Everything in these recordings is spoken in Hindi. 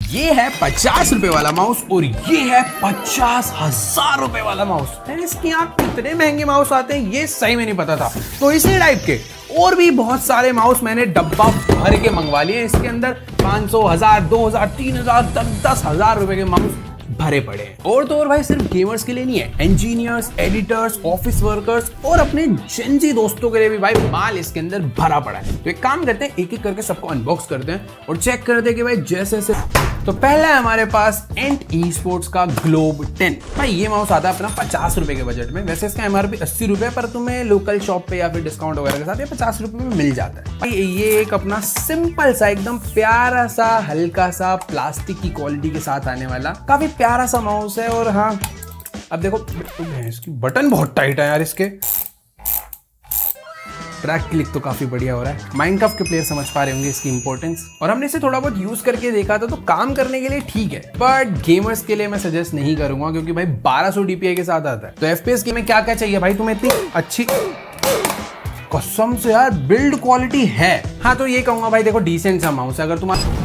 ये है 50 रुपए वाला माउस और ये है 50,000 रुपए वाला माउस। इसके यहाँ कितने महंगे माउस आते हैं ये सही में नहीं पता था। तो इसी टाइप के और भी बहुत सारे माउस मैंने डब्बा भर के मंगवा लिए। इसके अंदर 500, 1000, 2000, 3000, 10,000 रुपए के माउस भरे पड़े हैं। और तो और भाई सिर्फ गेमर्स के लिए नहीं है, इंजीनियर्स, एडिटर्स, ऑफिस वर्कर्स और अपने जेनजी दोस्तों के लिए भी भाई माल इसके अंदर भरा पड़ा है। तो एक काम करते हैं, एक एक करके सबको अनबॉक्स करते हैं और चेक करते हैं कि भाई जैसे जैसे। तो पहला है हमारे पास एंट ई स्पोर्ट्स का ग्लोब 10। भाई ये माउस आता है अपना 50 रुपए के बजट में। वैसे इसका एमआरपी 80 रुपए, पर तुम्हें लोकल शॉप पे या फिर डिस्काउंट वगैरह के साथ ये 50 रुपए में मिल जाता है। भाई ये एक अपना सिंपल सा एकदम प्यारा सा हल्का सा प्लास्टिक की क्वालिटी के साथ आने वाला काफी प्यारा सा माउस है। और हाँ अब देखो इसकी बटन बहुत टाइट है यार। इसके ट्रैक क्लिक तो काफी बढ़िया हो रहा है। माइनक्राफ्ट के प्लेयर समझ पा रहे होंगे इसकी इंपॉर्टेंस। और हमने इसे थोड़ा बहुत यूज करके देखा था तो काम करने के लिए ठीक है, बट गेमर्स के लिए मैं सजेस्ट नहीं करूंगा क्योंकि भाई 1200 डीपीआई के साथ आता है। तो एफपीएस के में क्या क्या चाहिए भाई तुम्हें इतनी अच्छी कसम से यार बिल्ड क्वालिटी है। हाँ तो ये कहूंगा भाई देखो डिसेंट सा माउस है। अगर तुम्हारा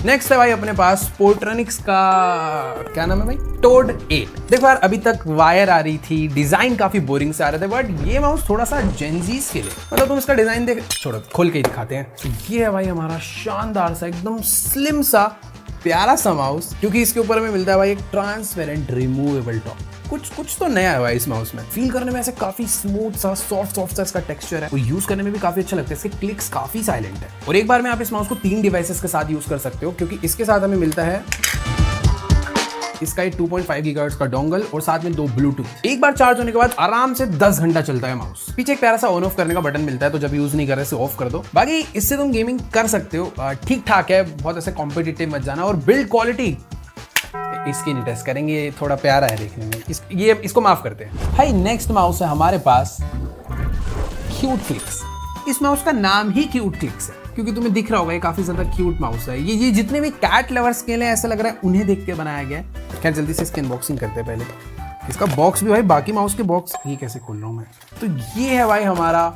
नेक्स्ट है भाई अपने पास स्पोर्ट्रॉनिक्स का क्या नाम है भाई, टोड 8। देखो यार अभी तक वायर आ रही थी, डिजाइन काफी बोरिंग से आ रहे थे, बट ये माउस थोड़ा सा जेनजीज के लिए, मतलब तुम इसका डिजाइन देख, छोड़ो खोल के ही दिखाते हैं। तो ये है भाई हमारा शानदार सा एकदम स्लिम सा प्यारा सा माउस, क्योंकि इसके ऊपर हमें मिलता है भाई एक ट्रांसपेरेंट रिमूवेबल टॉप। कुछ तो नया है भाई इस माउस में। फील करने में ऐसे काफी स्मूथ सा सॉफ्ट सा इसका टेक्सचर है। वो यूज करने में भी काफी अच्छा लगता है। इसके क्लिक्स काफी साइलेंट है। और एक बार में आप इस माउस को 3 डिवाइसेस के साथ यूज कर सकते हो, क्योंकि इसके साथ हमें मिलता है इसका 2.5 गीगाहर्ट्ज का डोंगल और साथ में 2 ब्लूटूथ। एक बार चार्ज होने के बाद आराम से 10 घंटा चलता है माउस। पीछे एक प्यारा सा ऑन ऑफ करने का बटन मिलता है, तो जब यूज नहीं कर रहे इसे ऑफ कर दो। बाकी इससे तुम गेमिंग कर सकते हो, ठीक ठाक है, बहुत ऐसे कॉम्पिटिटिव मत जाना। और बिल्ड क्वालिटी इसकी नहीं टेस्ट करेंगे, थोड़ा प्यारा है देखने में, इसको माफ करते हैं। भाई नेक्स्ट माउस है हमारे पास क्यूट क्लिक्स। इस माउस का नाम ही क्यूट क्लिक्स है, क्योंकि तुम्हें दिख रहा होगा ये काफी ज्यादा क्यूट माउस है। ये जितने भी कैट लवर्स के लिए ऐसा लग रहा है उन्हें देख के बनाया गया है। खैर जल्दी से इसकी अनबॉक्सिंग करते हैं पहले। इसका बॉक्स भी भाई बाकी माउस के बॉक्स, ये कैसे खोल रहा हूँ मैं। तो ये है भाई हमारा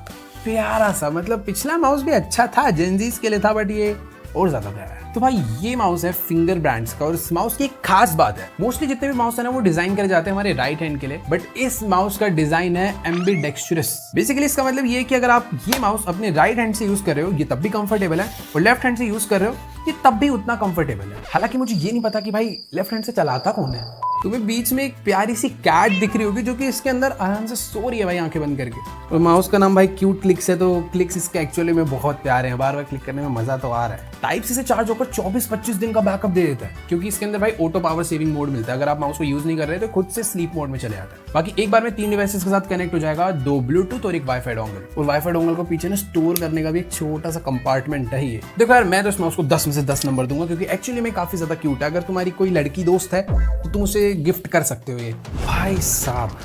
प्यारा सा, मतलब पिछला माउस भी अच्छा था, जेनजीज के लिए था, बट ये और ज्यादा प्यारा है। तो भाई ये माउस है फिंगर ब्रांड्स का, और इस माउस की एक खास बात है, मोस्टली जितने भी माउस है ना वो डिजाइन करे जाते हैं हमारे राइट हैंड के लिए, बट इस माउस का डिजाइन है एम्बीडेक्स्ट्रस। बेसिकली इसका मतलब ये है कि अगर आप ये माउस अपने राइट हैंड से यूज कर रहे हो ये तब भी कंफर्टेबल है, और लेफ्ट हैंड से यूज कर रहे हो ये तब भी उतना कंफर्टेबल है। हालांकि मुझे ये नहीं पता कि भाई लेफ्ट हैंड से चलाता कौन है। तुम्हें बीच में एक प्यारी सी कैट दिख रही होगी जो कि इसके अंदर आराम से सो रही है भाई आंखें बंद करके। और माउस का नाम भाई क्यूट क्लिक्स है, तो क्लिक्स इसके एक्चुअली में बहुत प्यारे हैं। बार बार क्लिक करने में मजा तो आ रहा है। टाइप सी से चार्ज होकर 24-25 दिन का बैकअप दे देता है, क्योंकि इसके अंदर भाई ऑटो पावर सेविंग मोड मिलता है। अगर आप माउस को यूज नहीं कर रहे तो खुद से स्लीप मोड में चले जाता है। बाकी एक बार में 3 डिवाइसेस के साथ कनेक्ट हो जाएगा, 2 ब्लूटूथ और एक वाईफाई डोंगल। और वाईफाई डोंगल को पीछे ना स्टोर करने का भी एक छोटा सा कंपार्टमेंट है। ये देखो यार मैं तो इस माउस को 10 में से 10 नंबर दूंगा, क्योंकि एक्चुअली में काफी ज्यादा क्यूट है। अगर तुम्हारी कोई लड़की दोस्त है तो तुम उसे गिफ्ट कर सकते हो। ये भाई साहब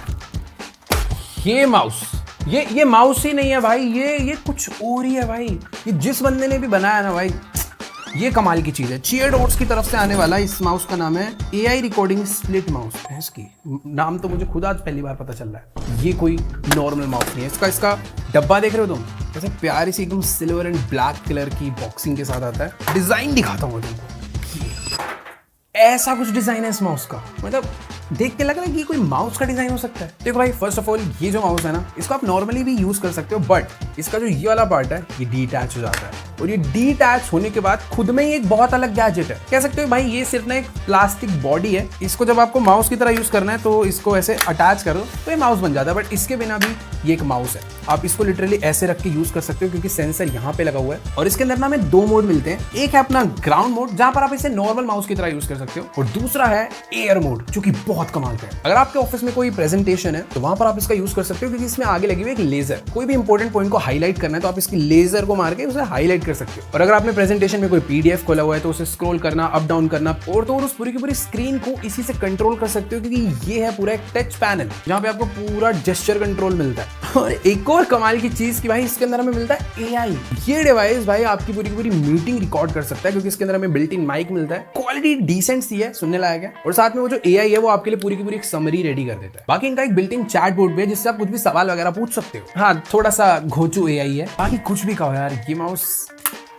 ये माउस, ये माउस ही नहीं है भाई, ये कुछ और ही है भाई। ये जिस बंदे ने भी बनाया ना भाई, ये कमाल की चीज है। चीयरडॉट्स की तरफ से आने वाला इस माउस का नाम है AI रिकॉर्डिंग स्प्लिट माउस है। इसकी नाम तो मुझे खुद आज पहली बार पता चल रहा है। ये कोई नॉर्मल माउस नहीं है। इसका डब्बा देख रहे हो तुम, ऐसे प्यारी सी एकदम सिल्वर एंड ब्लैक कलर की बॉक्सिंग के साथ आता है। डिजाइन दिखाता हूँ तुमको, ऐसा कुछ डिजाइन है इस माउस का, मतलब देख के लग रहा है कि कोई माउस का डिजाइन हो सकता है। देखो भाई फर्स्ट ऑफ ऑल ये जो माउस है ना इसको आप नॉर्मली भी यूज कर सकते हो, बट इसका जो ये वाला पार्ट है ये डिटैच हो जाता है। और ये डिटैच होने के बाद खुद में ही एक बहुत अलग गैजेट है। कह सकते हो भाई ये सिर्फ ना एक प्लास्टिक बॉडी है। इसको जब आपको माउस की तरह यूज करना है तो इसको ऐसे अटैच कर दो तो ये माउस बन जाता है, बट इसके बिना भी ये एक माउस है। आप इसको लिटरली ऐसे रख के यूज कर सकते हो, क्योंकि सेंसर यहाँ पे लगा हुआ है। और इसके अंदर ना हमें 2 मोड मिलते हैं। एक है अपना ग्राउंड मोड, जहां पर आप इसे नॉर्मल माउस की तरह यूज कर सकते हो, और दूसरा है एयर मोड, जो कि बहुत कमाल का है। अगर आपके ऑफिस में कोई प्रेजेंटेशन है तो वहां पर आप इसका यूज कर सकते हो, क्योंकि इसमें आगे लगी हुई एक लेजर। कोई भी इंपॉर्टेंट पॉइंट को हाईलाइट करना है तो आप इसकी लेजर को मार के उसे हाईलाइट कर सकते हो। और अगर आपने प्रेजेंटेशन में कोई PDF खोला हुआ है तो उसे स्क्रॉल करना, अप डाउन करना, और तो और उस पूरी की पूरी स्क्रीन को इसी से कंट्रोल कर सकते हो, क्योंकि ये है पूरा एक टच पैनल जहां पे आपको पूरा जेस्चर कंट्रोल मिलता है। और एक और कमाल की चीज कि भाई इसके अंदर हमें मिलता है AI। ये डिवाइस भाई आपकी पूरी की पूरी मीटिंग रिकॉर्ड कर सकता है, क्योंकि इसके अंदर हमें बिल्ट इन माइक मिलता है। क्वालिटी डिसेंट सी है, सुनने लायक है। और साथ में वो जो AI है वो आपके लिए पूरी की पूरी एक समरी रेडी कर देता है। बाकी इनका एक बिल्ट इन चैट बोर्ड भी है, जिससे आप कुछ भी सवाल वगैरह पूछ सकते हो। हाँ थोड़ा सा घोचू AI है, बाकी कुछ भी कहो यार ये माउस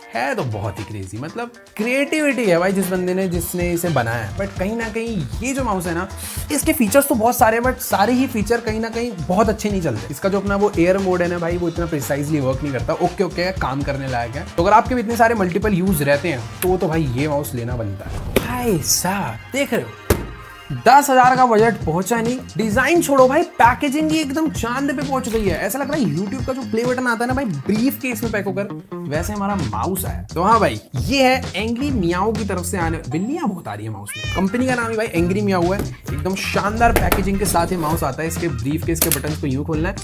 है तो बहुत ही क्रेजी, मतलब क्रिएटिविटी है भाई जिस बंदे ने जिसने इसे बनाया है। बट कहीं ना कहीं ये जो माउस है ना, इसके फीचर्स तो बहुत सारे हैं, बट सारे ही फीचर कहीं ना कहीं बहुत अच्छे नहीं चलते। इसका जो अपना वो एयर मोड है ना भाई, वो इतना प्रिसाइजली वर्क नहीं करता। ओके ओके, काम करने लायक है। तो अगर आपके भी इतने सारे मल्टीपल यूज रहते हैं तो भाई ये माउस लेना बनता है। भाई साहब देख रहे हो, 10,000 का बजट पहुंचा नहीं, डिजाइन छोड़ो भाई, पैकेजिंग ही एकदम चांद पे पहुंच गई है। ऐसा लग रहा है यूट्यूब का जो प्ले बटन आता है ना भाई, ब्रीफ केस में पैक होकर, वैसे हमारा माउस आया। तो हाँ भाई, ये है एंग्री मियाओ की तरफ से आने, बिल्लियां बहुत आ रही है माउस में। कंपनी का नाम ही भाई एंग्री मियाओ है। एकदम शानदार पैकेजिंग के साथ ही माउस आता है। इसके ब्रीफ केस के बटन को यूं खोलना है,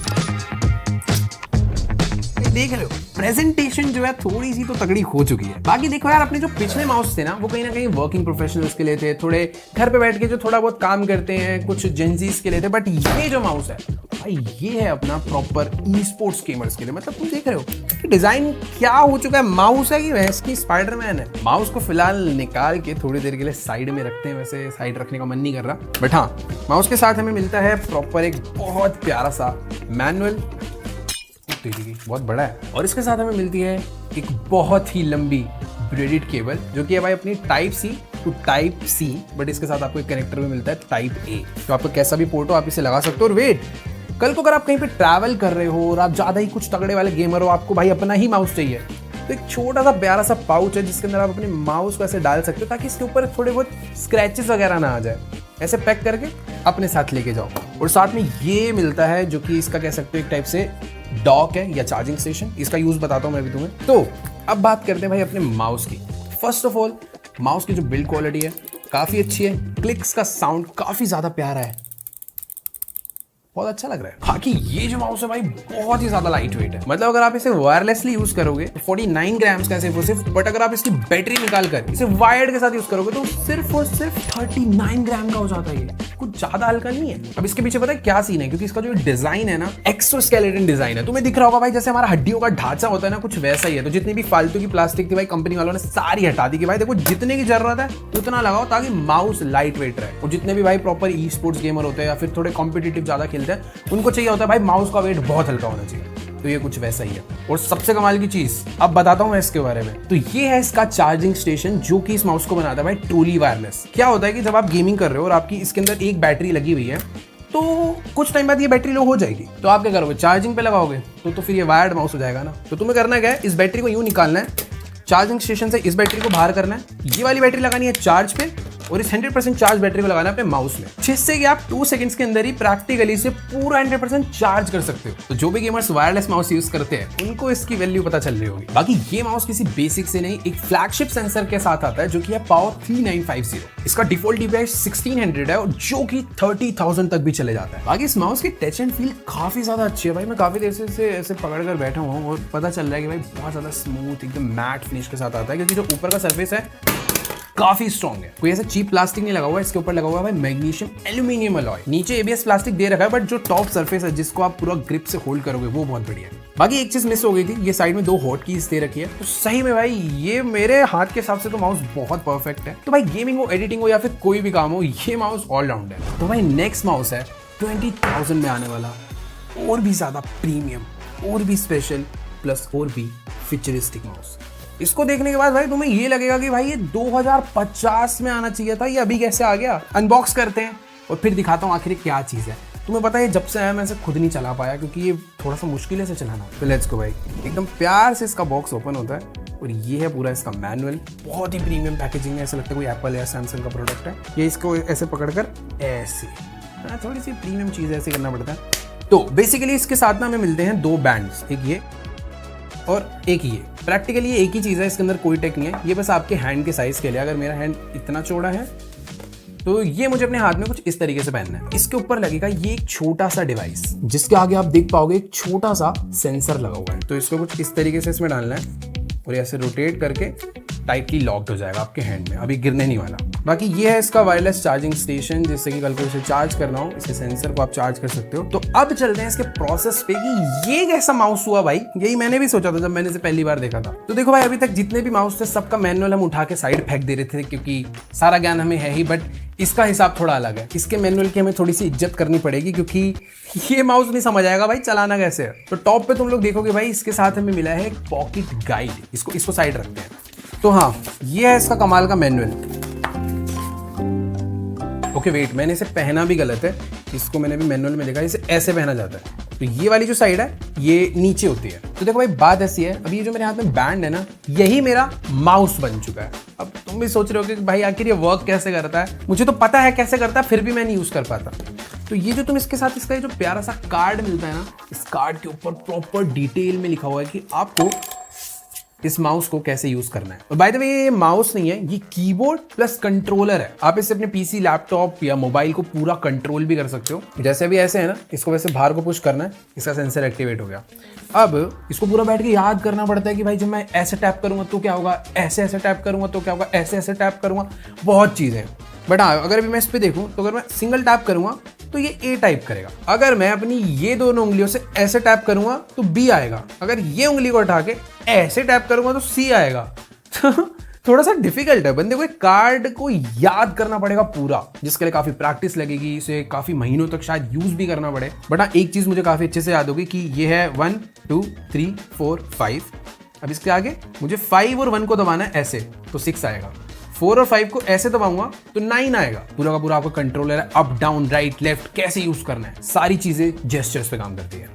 देख रहे हो प्रेजेंटेशन जो है थोड़ी सी तो तगड़ी हो चुकी है। बाकी देखो यार, अपने जो पिछले माउस थे ना, वो कहीं ना कहीं वर्किंग प्रोफेशनल्स के लिए थे, थोड़े घर पे बैठ के जो थोड़ा बहुत काम करते हैं, कुछ जेंजीज के लिए थे। बट ये जो माउस है भाई, ये है अपना प्रॉपर ई स्पोर्ट्स गेमर्स के लिए। मतलब तुम देख रहे हो कि डिजाइन क्या हो चुका है, माउस है कि भैंस की स्पाइडरमैन है। माउस को फिलहाल निकाल के थोड़ी देर के लिए साइड में रखते हैं, वैसे साइड रखने का मन नहीं कर रहा। बट हाँ, माउस के साथ हमें मिलता है प्रॉपर एक बहुत प्यारा सा मैनुअल, बहुत बड़ा है। और इसके साथ हमें मिलती है एक बहुत ही लंबी ब्रेडेड केबल, जो कि है भाई अपनी type C to type C. But इसके साथ आपको एक कनेक्टर भी मिलता है टाइप ए, तो आपको कैसा भी पोर्ट हो आप इसे लगा सकते हो। और वेट, कल को अगर आप कहीं पे ट्रैवल कर रहे हो और आप ज्यादा ही कुछ तगड़े वाले गेमर हो, आपको भाई अपना ही माउस चाहिए, तो एक छोटा सा प्यारा सा पाउच है जिसके अंदर आप अपने माउस को ऐसे डाल सकते हो, ताकि इसके ऊपर थोड़े बहुत स्क्रैचेस वगैरह ना आ जाए। ऐसे पैक करके अपने साथ लेके जाओ। और साथ में ये मिलता है, जो कि इसका कह सकते हो एक टाइप से डॉक है या चार्जिंग स्टेशन। इसका यूज बताता हूं मैं भी तुम्हें। तो अब बात करते हैं भाई अपने माउस की। फर्स्ट ऑफ ऑल, माउस की जो बिल्ड क्वालिटी है काफी अच्छी है। क्लिक्स का साउंड काफी ज्यादा प्यारा है, बहुत अच्छा लग रहा है। बाकी ये जो माउस है भाई, बहुत ही ज्यादा लाइट वेट है। मतलब अगर आप इसे वायरलेसली यूज करोगे तो 49 ग्राम्स का सिर्फ। बट अगर आप इसकी बैटरी निकाल कर इसे वायर्ड के साथ यूज करोगे तो सिर्फ और सिर्फ 39 ग्राम का हो जाता है। ये कुछ ज्यादा हल्का नहीं है। अब इसके पीछे पता है क्या सीन है, क्योंकि इसका जो डिजाइन है ना, एक्सोस्केलेटन डिजाइन है। तुम्हें दिख रहा होगा भाई, जैसे हमारा हड्डियों का ढांचा होता है ना, कुछ वैसा ही है। तो जितनी भी फालतू की प्लास्टिक थी भाई, कंपनी वालों ने सारी हटा दी कि भाई देखो, जितने की जरूरत है उतना लगाओ, ताकि माउस लाइट वेट रहे। और जितने भी भाई प्रॉपर ई स्पोर्ट्स गेमर होते हैं या फिर थोड़े कॉम्पिटिटिव ज्यादा खेलते हैं, उनको चाहिए होता है भाई माउस का वेट बहुत हल्का होना चाहिए। तो ये कुछ वैसा ही है। और सबसे कमाल की चीज अब बताता हूं मैं इसके बारे में। तो ये है इसका चार्जिंग स्टेशन, जो कि इस माउस को बनाता है भाई ट्रूली वायरलेस। क्या होता है कि जब आप गेमिंग कर रहे हो और आपकी इसके अंदर एक बैटरी लगी हुई है, तो कुछ टाइम बाद ये बैटरी लो हो जाएगी। तो आप क्या करोगे, चार्जिंग पे लगाओगे, तो फिर ये वायर्ड माउस हो जाएगा ना। तो तुम्हें करना क्या है, इस बैटरी को यूं निकालना है, चार्जिंग स्टेशन से इस बैटरी को बाहर करना है, ये वाली बैटरी लगानी है चार्ज पे, और इस 100% चार्ज बैटरी को लगाना है अपने माउस में, जिससे कि आप 2 सेकंड्स के अंदर ही प्रैक्टिकली से पूरा 100% चार्ज कर सकते हो। तो जो भी गेमर्स वायरलेस माउस यूज करते हैं, उनको इसकी वैल्यू पता चल रही होगी। बाकी ये माउस किसी बेसिक से नहीं, एक फ्लैगशिप सेंसर के साथ आता है, जो कि है पावर 3950। इसका डिफॉल्ट DPI 1600 है, और जो कि 30,000 तक भी चले जाता है। बाकी इस माउस की टच एंड फील काफी ज्यादा अच्छी है भाई। मैं काफी देर से ऐसे पकड़ कर बैठा हूँ और पता चल रहा है कि भाई बहुत ज्यादा स्मूथ, एकदम मैट फिनिश के साथ आता है, क्योंकि जो ऊपर का सर्फेस है काफी स्ट्रॉन्ग है। कोई ऐसा चीप प्लास्टिक नहीं लगा हुआ है, इसके ऊपर लगा हुआ है भाई मैग्नीशियम एल्यूमिनियम अलॉय। नीचे ABS प्लास्टिक दे रखा है, बट जो टॉप सरफेस है जिसको आप पूरा ग्रिप से होल्ड करोगे, वो बहुत बढ़िया है। बाकी एक चीज मिस हो गई थी, ये साइड में 2 हॉट कीज दे रखी है। तो सही में भाई, ये मेरे हाथ के हिसाब से तो माउस बहुत परफेक्ट है। तो भाई गेमिंग हो, एडिटिंग हो, या फिर कोई भी काम हो, ये माउस ऑलराउंड है। तो भाई नेक्स्ट माउस है 20,000 में आने वाला, और भी ज्यादा प्रीमियम, और भी स्पेशल, प्लस और भी फ्यूचरिस्टिक माउस। इसको देखने के बाद भाई तुम्हें ये लगेगा कि भाई ये 2050 में आना चाहिए था, ये अभी कैसे आ गया। अनबॉक्स करते हैं और फिर दिखाता हूँ आखिर क्या चीज़ है। तुम्हें पता है जब से आया मैं इसे खुद नहीं चला पाया, क्योंकि ये थोड़ा सा मुश्किल से चलाना। तो लेट्स गो भाई, एकदम प्यार से इसका बॉक्स ओपन होता है, और ये है पूरा इसका मैनुअल। बहुत ही प्रीमियम पैकेजिंग है, ऐसा लगता है कोई एप्पल या सैमसंग का प्रोडक्ट है। ये इसको ऐसे पकड़कर ऐसे, थोड़ी सी प्रीमियम चीज़ ऐसे करना पड़ता है। तो बेसिकली इसके साथ ना हमें मिलते हैं 2 बैंड्स, एक ये और एक ये। प्रैक्टिकली ये एक ही चीज़ है, इसके अंदर कोई टेक नहीं है। ये बस आपके हैंड के साइज के लिए। अगर मेरा हैंड इतना चौड़ा है, तो ये मुझे अपने हाथ में कुछ इस तरीके से पहनना है। इसके ऊपर लगेगा ये एक छोटा सा डिवाइस, जिसके आगे आप देख पाओगे एक छोटा सा सेंसर लगा हुआ है। तो इसको कुछ इस तरीके से इसमें डालना है, और ऐसे रोटेट करके टाइटली लॉक्ड हो जाएगा आपके हैंड में, अभी गिरने नहीं वाला। बाकी ये है इसका वायरलेस चार्जिंग स्टेशन, जिससे कि कल को इसे चार्ज करना हो इसके सेंसर को आप चार्ज कर सकते हो। तो अब चलते हैं इसके प्रोसेस पे कि ये कैसा माउस हुआ भाई, यही मैंने भी सोचा था जब मैंने इसे पहली बार देखा था। तो देखो भाई, अभी तक जितने भी माउस थे सबका मैनुअल हम उठा के साइड फेंक दे रहे थे क्योंकि सारा ज्ञान हमें है ही, बट इसका हिसाब थोड़ा अलग है। इसके मैनुअल की हमें थोड़ी सी इज्जत करनी पड़ेगी क्योंकि ये माउस नहीं समझ आएगा भाई चलाना कैसे है। तो टॉप पे तुम लोग देखोगे भाई इसके साथ हमें मिला है एक पॉकेट गाइड, इसको साइड रखते हैं। तो हाँ, ये है इसका कमाल का मैनुअल। ओके वेट, मैंने इसे पहना भी गलत है, इसको मैंने भी मैनुअल में देखा, इसे ऐसे पहना जाता है। तो ये वाली जो साइड है ये नीचे होती है। तो देखो भाई, बात ऐसी है, अभी ये जो मेरे हाथ में बैंड है ना, यही मेरा माउस बन चुका है। अब तुम भी सोच रहे हो कि भाई आखिर ये वर्क कैसे करता है। मुझे तो पता है कैसे करता है, फिर भी मैं नहीं यूज कर पाता। तो ये जो तुम इसके साथ इसका जो प्यारा सा कार्ड मिलता है ना, इस कार्ड के ऊपर प्रॉपर डिटेल में लिखा हुआ है कि आपको इस माउस को कैसे यूज करना है। और बाय द वे, ये माउस नहीं है, ये कीबोर्ड प्लस कंट्रोलर है। आप इससे अपने पीसी, लैपटॉप या मोबाइल को पूरा कंट्रोल भी कर सकते हो। जैसे अभी ऐसे है ना, इसको वैसे बाहर को पुश करना है, इसका सेंसर एक्टिवेट हो गया। अब इसको पूरा बैठ के याद करना पड़ता है कि भाई जब मैं ऐसे टैप करूंगा तो क्या होगा, ऐसे ऐसे टैप करूंगा तो क्या होगा, ऐसे ऐसे टैप करूंगा, बहुत चीजें। बट हाँ, अगर अभी मैं इस पे देखूं तो अगर मैं सिंगल टैप करूंगा तो ये ए टाइप करेगा। अगर मैं अपनी ये दोनों उंगलियों से ऐसे टैप करूंगा तो बी आएगा। अगर ये उंगली को उठा के ऐसे टैप करूंगा तो सी आएगा। थोड़ा सा डिफिकल्ट है, बंदे को एक कार्ड को याद करना पड़ेगा पूरा, जिसके लिए काफी प्रैक्टिस लगेगी, इसे काफी महीनों तक शायद यूज भी करना पड़े। बट हाँ, एक चीज मुझे काफी अच्छे से याद होगी कि ये है 1 2 3 4 5। अब इसके आगे मुझे 5 और 1 को दबाना है ऐसे, तो 6 आएगा। 4 और 5 को ऐसे दबाऊंगा तो 9 आएगा। पूरा का पूरा आपका कंट्रोलर है, अप डाउन राइट लेफ्ट कैसे यूज करना है, सारी चीजें जेस्चर्स पे काम करती है।